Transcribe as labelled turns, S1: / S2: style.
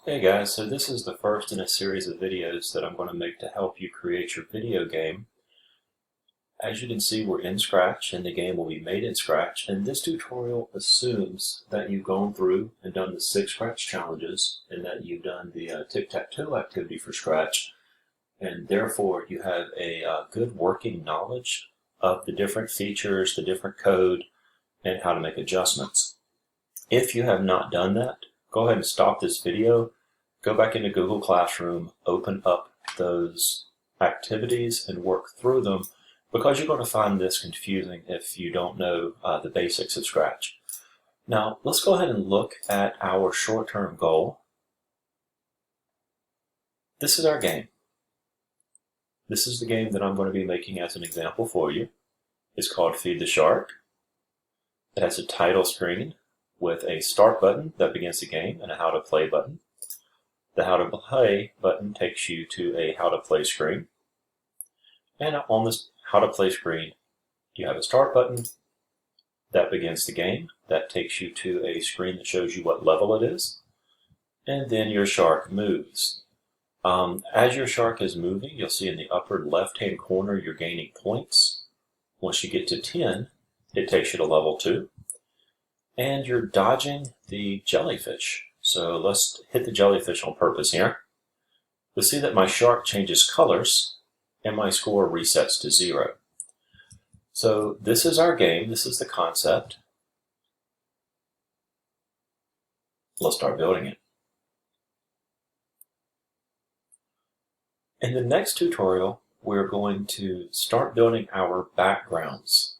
S1: Hey guys, so this is the first in a series of videos that I'm going to make to help you create your video game. As you can see, we're in Scratch and the game will be made in Scratch, and this tutorial assumes that you've gone through and done the 6 Scratch challenges and that you've done the tic-tac-toe activity for Scratch, and therefore you have a good working knowledge of the different features, the different code, and how to make adjustments. If you have not done that, go ahead and stop this video. Go back into Google Classroom, open up those activities and work through them because you're going to find this confusing if you don't know the basics of Scratch. Now, let's go ahead and look at our short-term goal. This is our game. This is the game that I'm going to be making as an example for you. It's called Feed the Shark. It has a title screen with a start button that begins the game and a how to play button. The How to Play button takes you to a How to Play screen. And on this How to Play screen, you have a Start button that begins the game. That takes you to a screen that shows you what level it is. And then your shark moves. As your shark is moving, you'll see in the upper left-hand corner you're gaining points. Once you get to 10, it takes you to level 2. And you're dodging the jellyfish. So let's hit the jellyfish on purpose here. You'll see that my shark changes colors and my score resets to 0. So this is our game. This is the concept. Let's start building it. In the next tutorial, we're going to start building our backgrounds.